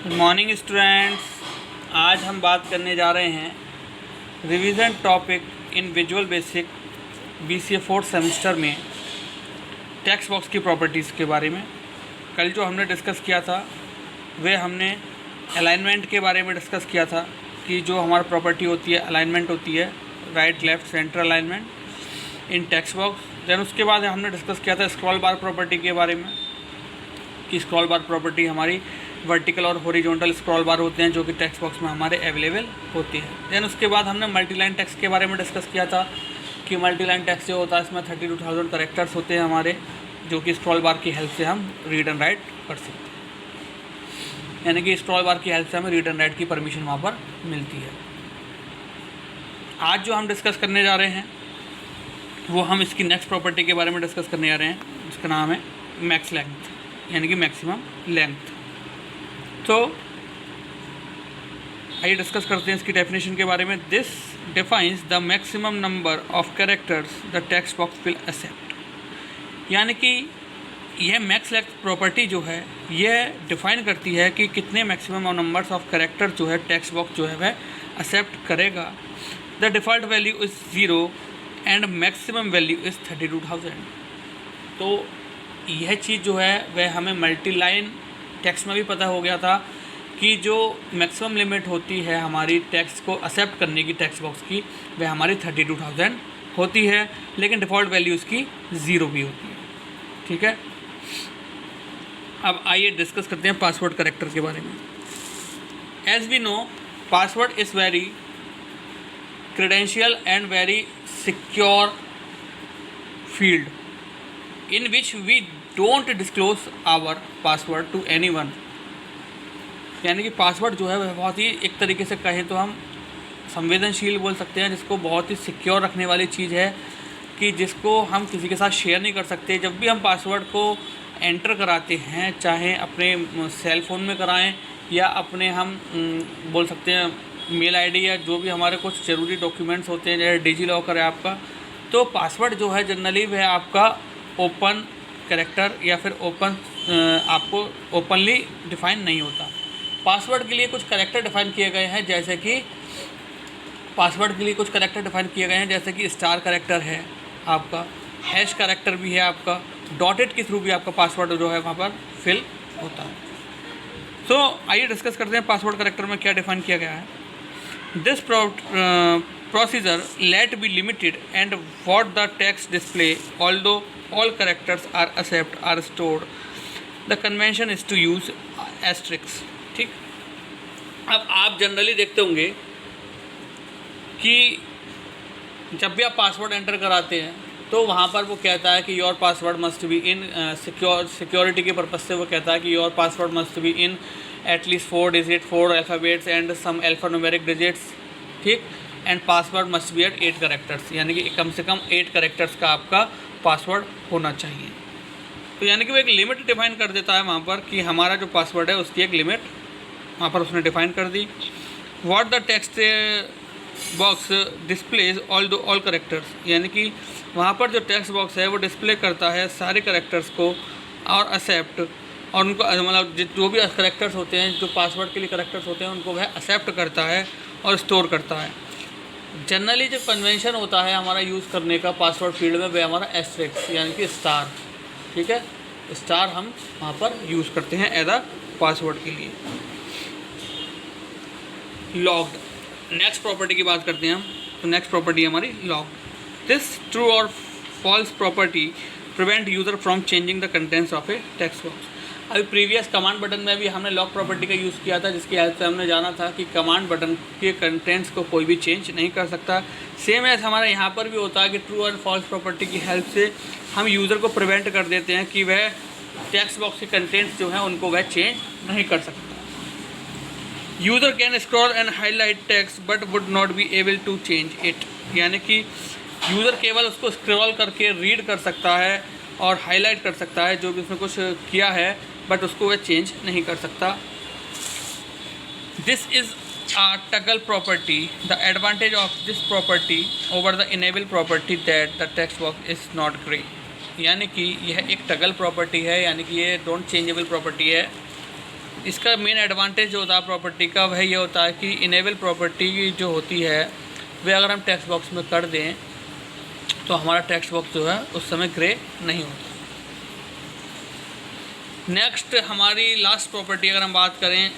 Good morning students. आज हम बात करने जा रहे हैं revision topic in visual basic BCA fourth semester में टेक्स्ट बॉक्स की प्रॉपर्टीज़ के बारे में। कल जो हमने डिस्कस किया था वह हमने अलाइनमेंट के बारे में डिस्कस किया था कि जो हमारी प्रॉपर्टी होती है अलाइनमेंट होती है, राइट लेफ़्ट सेंटर अलाइनमेंट इन टेक्स्ट बॉक्स। देन उसके बाद हमने डिस्कस किया था स्क्रॉल बार प्रॉपर्टी के बारे में कि स्क्रॉल बार प्रॉपर्टी हमारी वर्टिकल और हॉरिजॉन्टल स्क्रॉल बार होते हैं जो कि टेक्स्ट बॉक्स में हमारे अवेलेबल होती है। देन उसके बाद हमने मल्टीलाइन टेक्स्ट के बारे में डिस्कस किया था कि मल्टीलाइन टेक्स्ट जो होता है इसमें 32,000 कैरेक्टर्स होते हैं हमारे, जो कि स्क्रॉल बार की हेल्प से हम रीड एंड राइट कर सकते हैं, यानी कि स्क्रॉल बार की हेल्प से हमें रीड एंड राइट की परमिशन वहाँ पर मिलती है। आज जो हम डिस्कस करने जा रहे हैं वो हम इसकी नेक्स्ट प्रॉपर्टी के बारे में डिस्कस करने जा रहे हैं, जिसका नाम है मैक्स लेंथ, यानी कि मैक्सिमम लेंथ। तो आइए डिस्कस करते हैं इसकी डेफिनेशन के बारे में। This defines the maximum number of characters the text box will accept, यानी कि यह मैक्स लेंथ प्रॉपर्टी जो है यह डिफाइन करती है कि कितने मैक्सिमम नंबर्स ऑफ कैरेक्टर जो है टेक्स्ट बॉक्स जो है वह एक्सेप्ट करेगा। The default value is 0 and maximum value is 32,000। तो यह चीज़ जो है वह हमें मल्टीलाइन टेक्स्ट में भी पता हो गया था कि जो मैक्सिमम लिमिट होती है हमारी टेक्स्ट को एक्सेप्ट करने की टेक्स्ट बॉक्स की वह हमारी 32,000 होती है, लेकिन डिफ़ॉल्ट वैल्यू उसकी 0 भी होती है। ठीक है, अब आइए डिस्कस करते हैं पासवर्ड कैरेक्टर के बारे में। As we know password is very credential and very secure field in which we don't disclose our password to anyone। यानी कि पासवर्ड जो है वह बहुत ही एक तरीके से कहें तो हम संवेदनशील बोल सकते हैं, जिसको बहुत ही सिक्योर रखने वाली चीज़ है कि जिसको हम किसी के साथ शेयर नहीं कर सकते। जब भी हम पासवर्ड को एंटर कराते हैं, चाहे अपने सेल फ़ोन में कराएं या अपने हम बोल सकते हैं मेल आईडी या जो भी हमारे कुछ ज़रूरी डॉक्यूमेंट्स होते हैं, जैसे डिजी लॉकर है आपका, तो पासवर्ड जो है जनरली वह आपका ओपन कैरेक्टर या फिर आपको ओपनली डिफ़ाइन नहीं होता। पासवर्ड के लिए कुछ कैरेक्टर डिफ़ाइन किए गए हैं, जैसे कि पासवर्ड के लिए कुछ कैरेक्टर डिफ़ाइन किए गए हैं जैसे कि स्टार कैरेक्टर है आपका, हैश कैरेक्टर भी है आपका, डॉटेड के थ्रू भी आपका पासवर्ड जो है वहाँ पर फिल होता है। तो आइए डिस्कस करते हैं पासवर्ड कैरेक्टर में क्या डिफ़ाइन किया गया है। This procedure let be limited and what the text display, although all characters are accept are stored, the convention is to use asterisk। ठीक, अब आप जनरली देखते होंगे कि जब भी आप पासवर्ड एंटर कराते हैं तो वहाँ पर वो कहता है कि your password must be in security के पर्पज़ से वो कहता है कि your password must be in at least 4 digit 4 alphabets and some alphanumeric digits. ठीक, and password must be at 8 characters, यानी कि कम से कम 8 कैरेक्टर्स का आपका पासवर्ड होना चाहिए। तो यानी कि वो एक लिमिट डिफाइन कर देता है वहाँ पर कि हमारा जो पासवर्ड है उसकी एक लिमिट वहाँ पर उसने डिफाइन कर दी। What the text box displays all characters, यानी कि वहाँ पर जो टेक्स्ट बॉक्स है वो डिस्प्ले करता है सारे कैरेक्टर्स को और एक्सेप्ट, और उनको मतलब जो भी कैरेक्टर्स होते हैं जो पासवर्ड के लिए कैरेक्टर्स होते हैं उनको वह एक्सेप्ट करता है और स्टोर करता है। जनरली जो कन्वेंशन होता है हमारा यूज़ करने का पासवर्ड फील्ड में वह हमारा एस्टेरिस्क यानी कि स्टार। ठीक है, स्टार हम वहाँ पर यूज़ करते हैं एज अ पासवर्ड के लिए। लॉग्ड, नेक्स्ट प्रॉपर्टी की बात करते हैं हम। तो नेक्स्ट प्रॉपर्टी हमारी लॉग्ड। दिस ट्रू और false property prevent user from changing the contents of a text box. अभी प्रीवियस कमांड बटन में भी हमने लॉक प्रॉपर्टी का यूज़ किया था, जिसकी हेल्प से हमने जाना था कि कमांड बटन के कंटेंट्स को कोई भी चेंज नहीं कर सकता। सेम एज हमारा यहाँ पर भी होता है कि ट्रू और फॉल्स प्रॉपर्टी की हेल्प से हम यूज़र को प्रिवेंट कर देते हैं कि वह टेक्स्ट बॉक्स के कंटेंट्स जो हैं उनको वह चेंज नहीं कर सकता। User can scroll and highlight text but would not be able to change it, यानी कि यूज़र केवल उसको स्क्रॉल करके रीड कर सकता है और हाईलाइट कर सकता है जो भी उसने कुछ किया है, बट उसको वह चेंज नहीं कर सकता। This is a toggle property। The advantage of this property over the enable property that the text box is not gray, यानी कि यह एक टगल प्रॉपर्टी है, यानी कि ये डोंट चेंजेबल प्रॉपर्टी है इसका मेन एडवांटेज जो होता है प्रॉपर्टी का वह ये होता है कि इनेबल प्रॉपर्टी जो होती है वह अगर हम टेक्स्ट बॉक्स में कर दें तो हमारा टेक्स्ट बॉक्स जो है उस समय ग्रे नहीं होता। नेक्स्ट हमारी लास्ट प्रॉपर्टी अगर हम बात करें,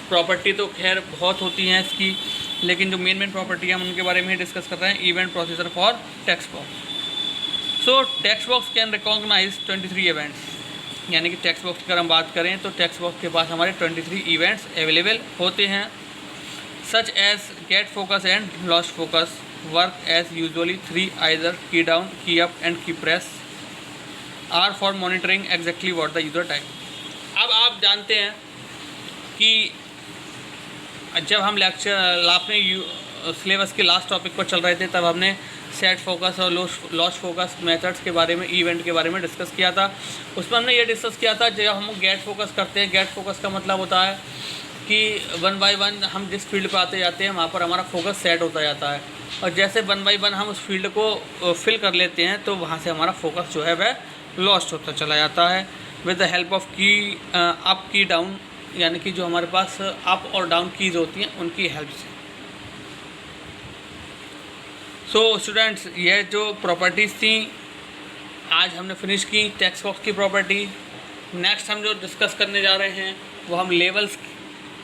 प्रॉपर्टी तो खैर बहुत होती हैं इसकी, लेकिन जो मेन प्रॉपर्टी हम उनके बारे में डिस्कस कर रहे हैं। Event procedure for text box. So text box can recognize 23 events, यानी कि टेक्स्ट बॉक्स की अगर हम बात करें तो टेक्स्ट बॉक्स के पास हमारे 23 इवेंट्स अवेलेबल होते हैं। Such as get focus and lost focus work as usually 3 either key down, key up and key press are for monitoring exactly what the user type. अब आप जानते हैं कि जब हम लेक्चर आपने सिलेबस के लास्ट टॉपिक पर चल रहे थे तब हमने सेट फोकस और लॉस्ट फोकस मेथड्स के बारे में, इवेंट के बारे में डिस्कस किया था। उसमें हमने ये डिस्कस किया था जब हम गेट फोकस करते हैं, गेट फोकस का मतलब होता है कि 1 बाय 1 हम जिस फील्ड पर आते जाते हैं वहाँ पर हमारा फोकस सेट होता जाता है, और जैसे 1 बाय 1 हम उस फील्ड को फिल कर लेते हैं तो वहाँ से हमारा फोकस जो है वह लॉस्ट होता चला जाता है विद द हेल्प ऑफ की अप, की डाउन, यानी कि जो हमारे पास अप और डाउन कीज़ होती हैं उनकी हेल्प से। सो स्टूडेंट्स, ये जो प्रॉपर्टीज़ थी आज हमने फिनिश की टेक्स्ट बॉक्स की प्रॉपर्टी। नेक्स्ट हम जो डिस्कस करने जा रहे हैं वो हम लेवल्स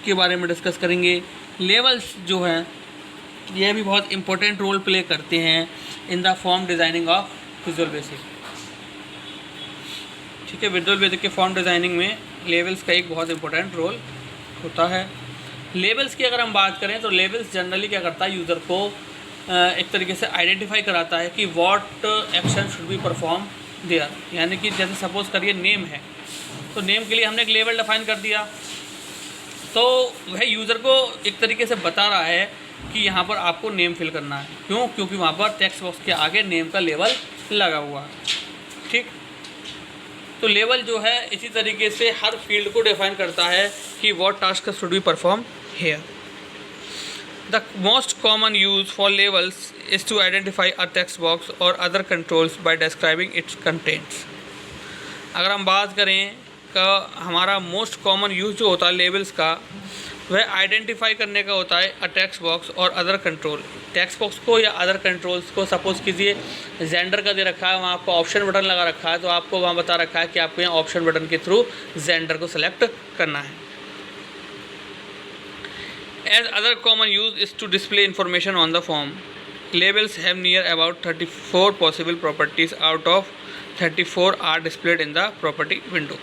के बारे में डिस्कस करेंगे। लेवल्स जो हैं ये भी बहुत इम्पोर्टेंट रोल प्ले करते हैं in the form designing of visual basic. ठीक है, विजुअल बेसिक के फॉर्म डिज़ाइनिंग में लेवल्स का एक बहुत इंपॉर्टेंट रोल होता है। लेवल्स की अगर हम बात करें तो लेवल्स जनरली क्या करता है, यूज़र को एक तरीके से आइडेंटिफाई कराता है कि what action should be perform there. यानी कि जैसे सपोज़ करिए नेम है, तो नेम के लिए हमने एक लेवल डिफाइन कर दिया, तो वह यूज़र को एक तरीके से बता रहा है कि यहाँ पर आपको नेम फिल करना है। क्यों? क्योंकि वहाँ पर टेक्स्ट बॉक्स के आगे नेम का लेवल लगा हुआ है। ठीक, तो लेवल जो है इसी तरीके से हर फील्ड को डिफाइन करता है कि what task should be perform here. The most common use for labels is to identify a text box और other controls by describing its contents. अगर हम बात करें का हमारा मोस्ट कॉमन यूज जो होता है लेवल्स का, वह आइडेंटिफाई करने का होता है अ टेक्स्ट बॉक्स और अदर कंट्रोल। टेक्स्ट बॉक्स को या अदर कंट्रोल्स को, सपोज़ कीजिए जेंडर का दे रखा है, वहाँ आपको ऑप्शन बटन लगा रखा है, तो आपको वहाँ बता रखा है कि आपको यहाँ ऑप्शन बटन के थ्रू जेंडर को सेलेक्ट करना है। As other common use is to display information on the form. Labels have near about 34 possible properties out of 34 are displayed in the property window.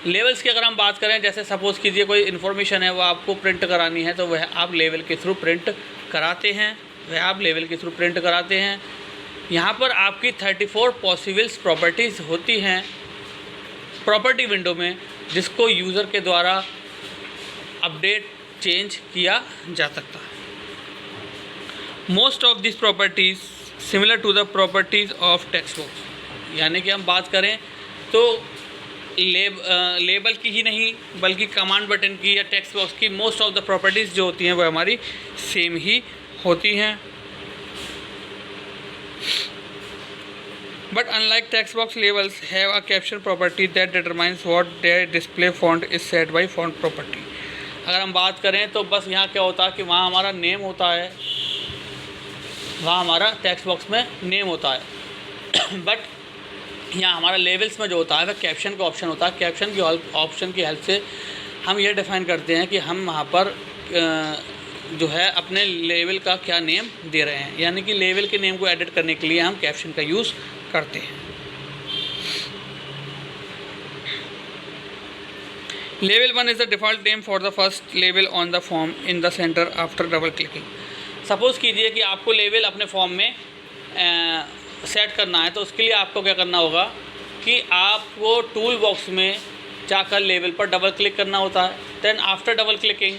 Labels की अगर हम बात करें, जैसे सपोज़ कीजिए कोई इन्फॉर्मेशन है वो आपको प्रिंट करानी है, तो वह आप लेवल के थ्रू प्रिंट कराते हैं, यहाँ पर आपकी 34 पॉसिबल्स प्रॉपर्टीज़ होती हैं प्रॉपर्टी विंडो में, जिसको यूज़र के द्वारा अपडेट चेंज किया जा सकता है। Most of this properties similar to the properties of text box. यानी कि हम बात करें तो लेबल की ही नहीं बल्कि कमांड बटन की या टेक्स्ट बॉक्स की मोस्ट ऑफ द प्रॉपर्टीज़ जो होती हैं वो हमारी सेम ही होती हैं। But unlike text box, labels have a caption property that determines what their display font is set by font property. अगर हम बात करें तो बस यहाँ क्या होता है कि वहाँ हमारा नेम होता है, वहाँ हमारा टेक्स्ट बॉक्स में नेम होता है बट यहाँ हमारा लेवल्स में जो होता है वह कैप्शन का ऑप्शन होता है। कैप्शन की ऑप्शन की हेल्प से हम ये डिफ़ाइन करते हैं कि हम वहाँ पर जो है अपने लेवल का क्या नेम दे रहे हैं, यानी कि लेवल के नेम को एडिट करने के लिए हम कैप्शन का यूज़ करते हैं। Level 1 is the default name for the first level on the form in the centre after double clicking. Suppose कीजिए कि आपको लेवल अपने फॉर्म में सेट करना है, तो उसके लिए आपको क्या करना होगा कि आपको टूल बॉक्स में जाकर लेवल पर डबल क्लिक करना होता है। Then after double clicking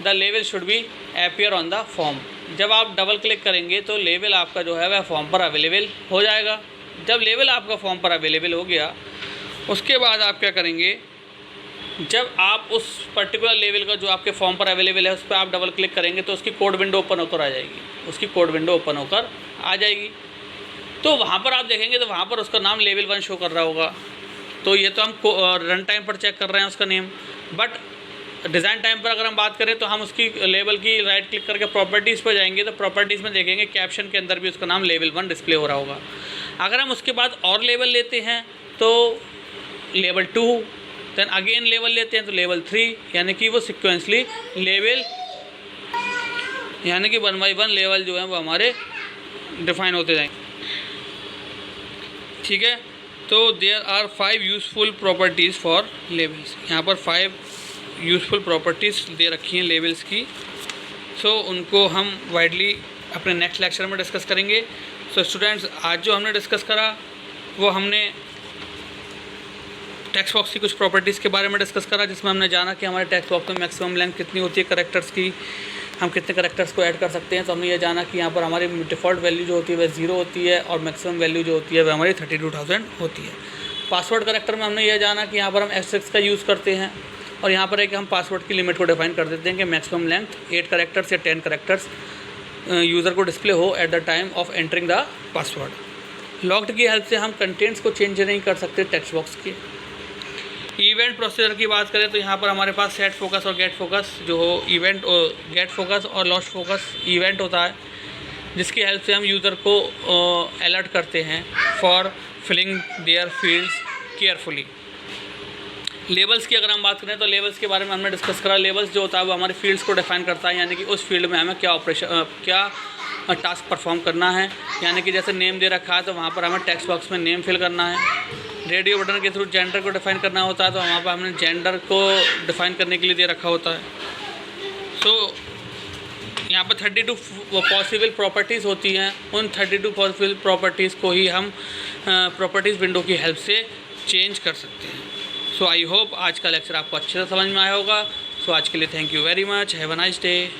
the लेवल should be appear on the form. जब आप डबल क्लिक करेंगे तो लेवल आपका जो है वह फॉर्म पर अवेलेबल हो जाएगा। जब लेवल आपका फॉर्म पर अवेलेबल हो गया, उसके बाद आप क्या करेंगे, जब आप उस पर्टिकुलर लेवल का जो आपके फॉर्म पर अवेलेबल है उस पर आप डबल क्लिक करेंगे तो उसकी कोड विंडो ओपन होकर आ जाएगी। तो वहाँ पर आप देखेंगे तो वहाँ पर उसका नाम लेवल 1 शो कर रहा होगा। तो ये तो हम रन टाइम पर चेक कर रहे हैं उसका नेम। बट डिज़ाइन टाइम पर अगर हम बात करें तो हम उसकी लेबल की राइट क्लिक करके प्रॉपर्टीज़ पर जाएंगे तो प्रॉपर्टीज़ में देखेंगे कैप्शन के अंदर भी उसका नाम लेवल 1 डिस्प्ले हो रहा होगा। अगर हम उसके बाद और लेवल लेते हैं तो लेवल 2, देन अगेन लेवल लेते हैं तो लेवल 3, यानी कि वो सिक्वेंसली लेवल, यानी कि 1 बाई 1 लेवल जो है वो हमारे डिफाइन होते जाएंगे। ठीक है, तो there are 5 useful properties for labels. यहाँ पर 5 यूज़फुल प्रॉपर्टीज़ दे रखी हैं लेबल्स की। सो उनको हम वाइडली अपने नेक्स्ट लेक्चर में डिस्कस करेंगे। सो स्टूडेंट्स, आज जो हमने डिस्कस करा वो हमने टेक्स्ट बॉक्स की कुछ प्रॉपर्टीज़ के बारे में डिस्कस करा, जिसमें हमने जाना कि हमारे टेक्स्ट बॉक्स में मैक्सिमम लेंथ कितनी होती है कैरेक्टर्स की, हम कितने कैरेक्टर्स को ऐड कर सकते हैं। तो हमने ये जाना कि यहाँ पर हमारी डिफ़ॉल्ट वैल्यू जो होती है वह 0 होती है और मैक्सिमम वैल्यू जो होती है वह हमारी 32,000 होती है। पासवर्ड कैरेक्टर में हमने ये जाना कि यहाँ पर हम ** का यूज़ करते हैं और यहाँ पर एक हम पासवर्ड की लिमिट को डिफाइन कर देते हैं कि मैक्सिमम लेंथ 8 कैरेक्टर्स या 10 कैरेक्टर्स यूज़र को डिस्प्ले हो at the time of entering the password. Locked की हेल्प से हम कंटेंट्स को चेंज नहीं कर सकते टेक्स्ट बॉक्स के। इवेंट प्रोसीजर की बात करें तो यहाँ पर हमारे पास सेट फोकस और गेट फोकस जो हो, इवेंट गेट फोकस और लॉस्ट फोकस इवेंट होता है, जिसकी हेल्प से हम यूज़र को अलर्ट करते हैं for filling their fields carefully. Labels की अगर हम बात करें तो लेबल्स के बारे में हमने डिस्कस करा। लेबल्स जो होता है वो हमारे फील्ड्स को डिफाइन करता है, यानी कि उस फील्ड में हमें क्या टास्क परफॉर्म करना है। यानी कि जैसे नेम दे रखा है तो वहाँ पर हमें टेक्स्ट बॉक्स में नेम फिल करना है। रेडियो बटन के थ्रू जेंडर को डिफाइन करना होता है तो वहाँ पर हमने जेंडर को डिफाइन करने के लिए दे रखा होता है। सो यहाँ पर 32 पॉसिबल प्रॉपर्टीज़ होती हैं। उन 32 पॉसिबल प्रॉपर्टीज़ को ही हम प्रॉपर्टीज़ विंडो की हेल्प से चेंज कर सकते हैं। सो आई होप आज का लेक्चर आपको अच्छे से समझ में आया होगा। सो आज के लिए thank you very much, have a nice day.